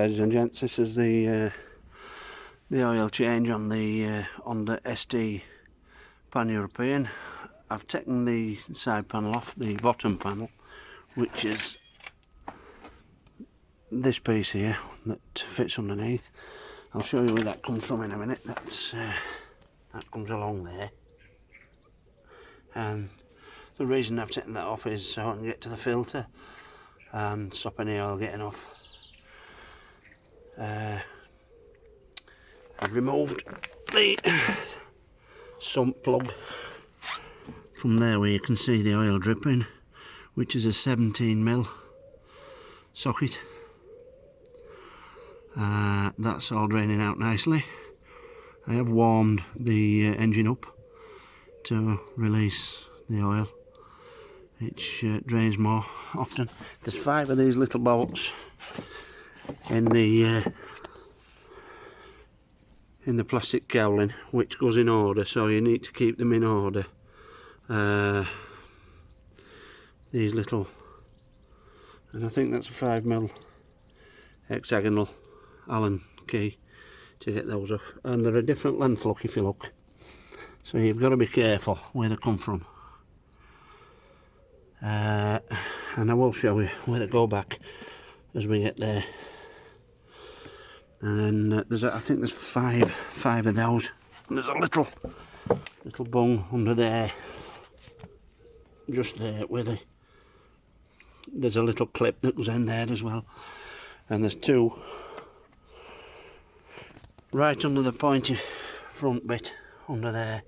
ladies and gents, this is the oil change on the ST pan-European. I've taken the side panel off, the bottom panel, which is this piece here that fits underneath. I'll show you where that comes from in a minute. That comes along there, and the reason I've taken that off is so I can get to the filter and stop any oil getting off. I've removed the sump plug from there where you can see the oil dripping, which is a 17mm socket. That's all draining out nicely. I have warmed the engine up to release the oil, which drains more often. There's 5 of these little bolts in the plastic cowling, which goes in order, so you need to keep them in order. These little, and I think that's a 5mm hexagonal Allen key to get those off, and they're a different length, look, if you look, so you've got to be careful where they come from. And I will show you where they go back as we get there. And then I think there's five of those. And there's a little bung under there, just there with it. There's a little clip that goes in there as well. And there's 2 right under the pointy front bit under there.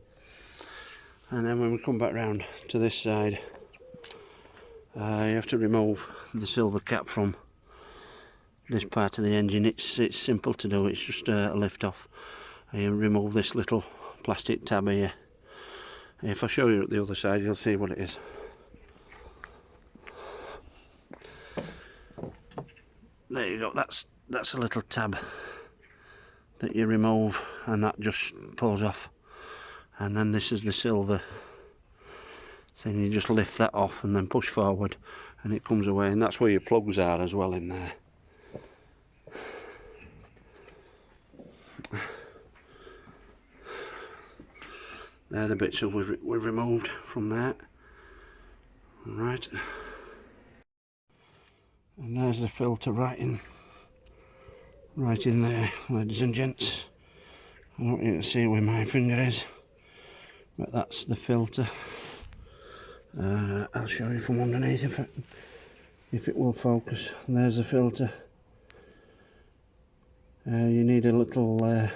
And then when we come back round to this side, you have to remove the silver cap from this part of the engine. It's simple to do. It's just a lift off. You remove this little plastic tab here. If I show you at the other side, you'll see what it is. There you go. That's a little tab that you remove, and that just pulls off. And then this is the silver thing. You just lift that off and then push forward, and it comes away. And that's where your plugs are as well, in there. They're the bits that we've removed from there. Right. And there's the filter right in there, ladies and gents. I don't want you to see where my finger is, but that's the filter. I'll show you from underneath if it will focus. There's the filter. You need a little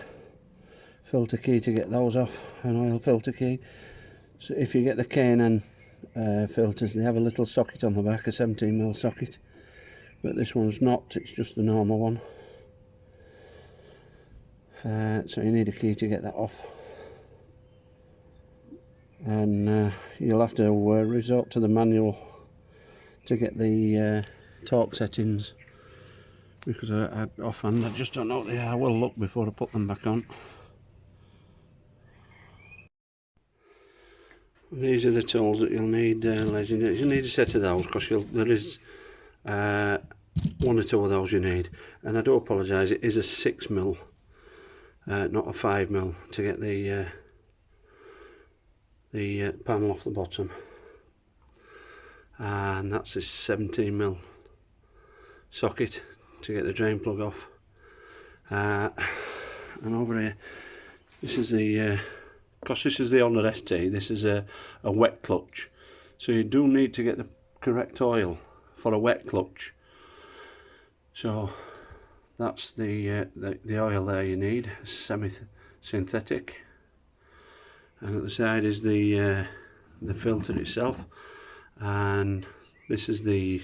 filter key to get those off, an oil filter key. So if you get the K&N filters, they have a little socket on the back, a 17mm socket, but this one's not, it's just the normal one. So you need a key to get that off, and you'll have to resort to the manual to get the torque settings, because offhand I just don't know what they are. I will look before I put them back on. These are the tools that you'll need, ladies and gentlemen. You need a set of those, because there is 1 or 2 of those you need. And I do apologise, it is a 6mm, not a 5mm, to get the panel off the bottom. And that's this 17mm socket to get the drain plug off. And over here, this is the because this is the Honda ST, this is a wet clutch, so you do need to get the correct oil for a wet clutch. So that's the oil there you need, semi-synthetic, and at the side is the filter itself, and this is the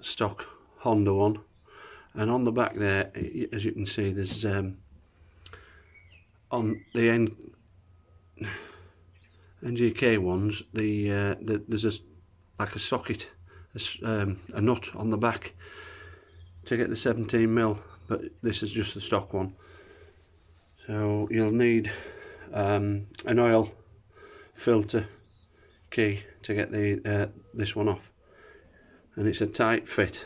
stock Honda one. And on the back there, as you can see, there's on the NGK ones, there's like a socket, a nut on the back to get the 17mm, but this is just the stock one. So you'll need an oil filter key to get the this one off, and it's a tight fit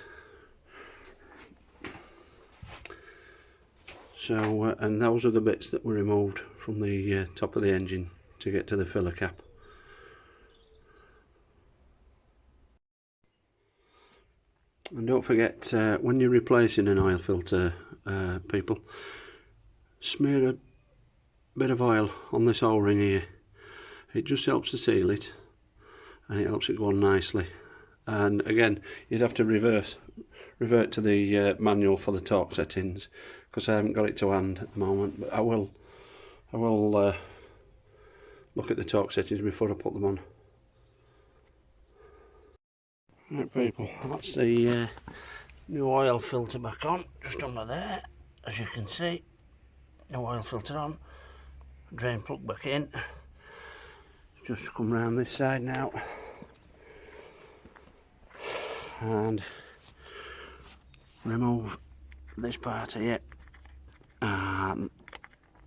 So and those are the bits that were removed from the top of the engine to get to the filler cap. And don't forget, when you're replacing an oil filter, people, smear a bit of oil on this O-ring here. It just helps to seal it, and it helps it go on nicely. And again, you'd have to revert to the manual for the torque settings, because I haven't got it to hand at the moment, but I will look at the torque settings before I put them on. Right people, that's the new oil filter back on, just under there, as you can see. New oil filter on, drain plug back in. Just come round this side now and remove this part here and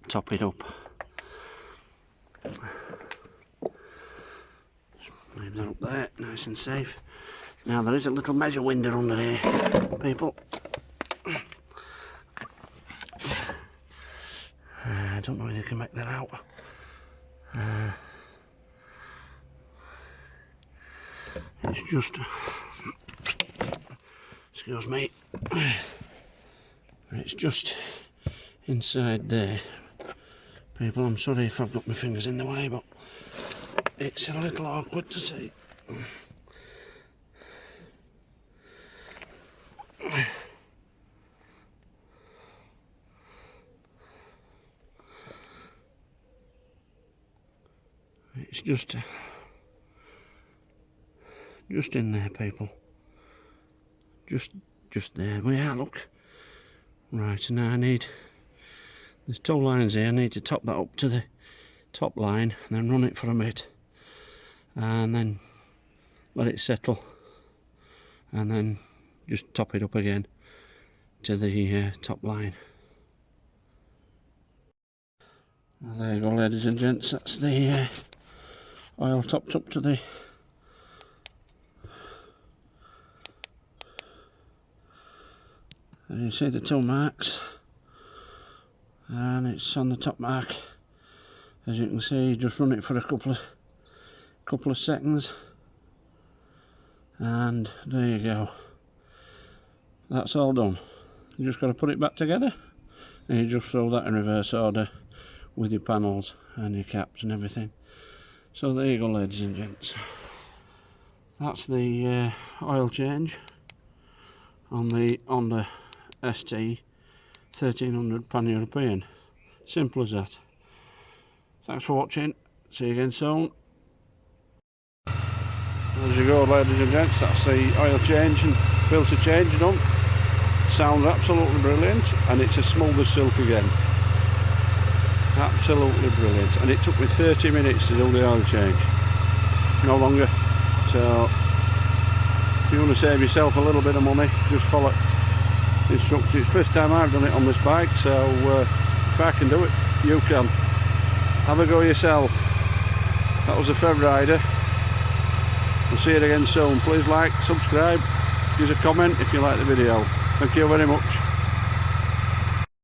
top it up. Leave that up there, nice and safe. Now there is a little measure window under here, people. I don't know if you can make that out. It's just, excuse me, it's just inside there. People, I'm sorry if I've got my fingers in the way, but it's a little awkward to see. It's just in there, people. Just there. We are, look. Right, and now there's 2 lines here. I need to top that up to the top line, and then run it for a bit, and then let it settle, and then just top it up again to the top line. Well, there you go, ladies and gents. That's the oil topped up to the you see the 2 marks, and it's on the top mark. As you can see, just run it for a couple of seconds, and there you go. That's all done. You just got to put it back together, and you just throw that in reverse order with your panels and your caps and everything. So there you go, ladies and gents. That's the oil change on the ST 1300 Pan-European. Simple as that. Thanks for watching. See you again soon. As you go, ladies and gents, that's the oil change and filter change done. Sounds absolutely brilliant, and it's as smooth as silk again. Absolutely brilliant. And it took me 30 minutes to do the oil change. No longer. So if you want to save yourself a little bit of money, just follow instructions. It's the first time I've done it on this bike, so if I can do it, you can. Have a go yourself. That was a Fev Rider. We'll see you again soon. Please like, subscribe, give us a comment if you like the video. Thank you very much.